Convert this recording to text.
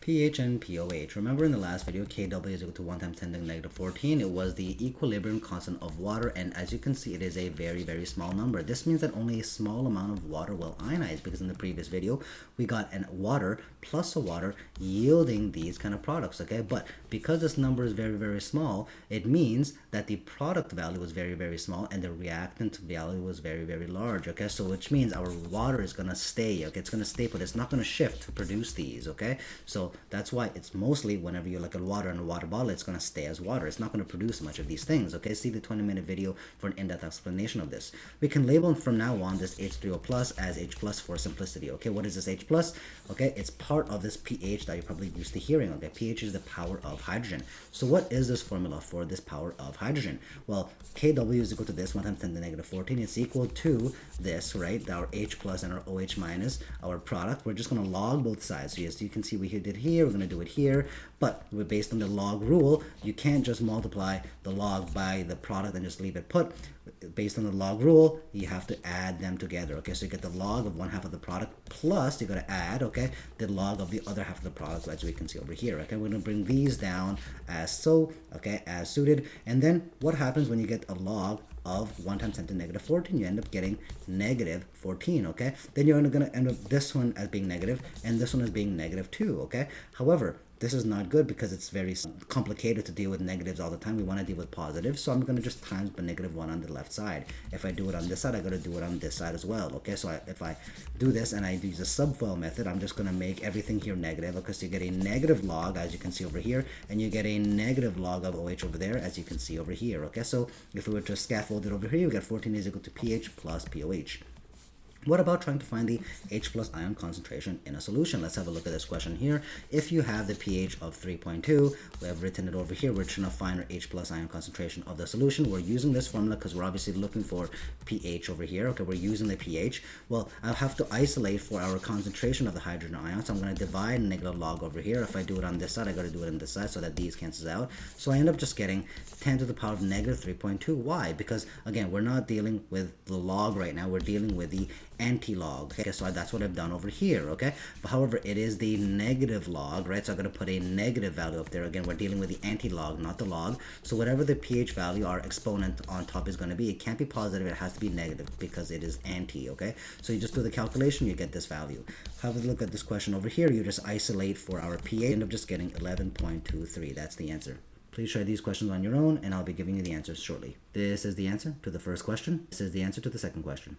pH and pOH. Remember in the last video, Kw is equal to 1 times 10 to the negative 14. It was the equilibrium constant of water, and as you can see, it is a very, very small number. This means that only a small amount of water will ionize, because in the previous video, we got an water plus a water yielding these kind of products, okay? But because this number is very, very small, it means that the product value was very, very small, and the reactant value was very, very large, okay? So which means our water is going to stay, okay? It's going to stay, but it's not going to shift to produce these, okay? So that's why it's mostly whenever you look at water in a water bottle, it's going to stay as water. It's not going to produce much of these things, okay? See the 20-minute video for an in-depth explanation of this. We can label from now on this H3O plus as H plus for simplicity, okay? What is this H plus? Okay, it's part of this pH that you're probably used to hearing, okay? pH is the power of hydrogen. So what is this formula for this power of hydrogen? Well, Kw is equal to this, 1 times 10 to the negative 14. It's equal to this, right? Our H plus and our OH minus, our product. We're just going to log both sides. So yes, you can see we did here, we're going to do it here, but we're based on the log rule. You can't just multiply the log by the product and just leave it put. Based on the log rule, you have to add them together, okay? So you get the log of one half of the product plus you got to add, okay, the log of the other half of the product, as we can see over here, okay? We're going to bring these down as so, okay, as suited. And then what happens when you get a log of 1 times 10 to the negative 14? You end up getting negative 14, okay? Then you're going to end up this one as being negative and this one as being negative 2, okay? However, this is not good because it's very complicated to deal with negatives all the time. We want to deal with positives, so I'm going to just times the negative 1 on the left side. If I do it on this side, I got to do it on this side as well, okay? So if I do this and I use the subfoil method, I'm just going to make everything here negative, because you get a negative log, as you can see over here, and you get a negative log of OH over there, as you can see over here, okay? So if we were to scaffold it over here, we get 14 is equal to pH plus pOH. What about trying to find the H plus ion concentration in a solution? Let's have a look at this question here. If you have the pH of 3.2, we have written it over here. We're trying to find our H plus ion concentration of the solution. We're using this formula because we're obviously looking for pH over here. Okay, we're using the pH. Well, I'll have to isolate for our concentration of the hydrogen ion. So I'm going to divide negative log over here. If I do it on this side, I got to do it on this side so that these cancels out. So I end up just getting 10 to the power of negative 3.2. Why? Because, again, we're not dealing with the log right now. We're dealing with the anti-log, okay? So that's what I've done over here, okay? But however, it is the negative log, right? So I'm going to put a negative value up there. Again, we're dealing with the anti-log, not the log. So whatever the pH value, our exponent on top is going to be, it can't be positive, it has to be negative because it is anti, okay? So you just do the calculation, you get this value. Have a look at this question over here. You just isolate for our pH, end up just getting 11.23. That's the answer. Please try these questions on your own, and I'll be giving you the answers shortly. This is the answer to the first question. This is the answer to the second question.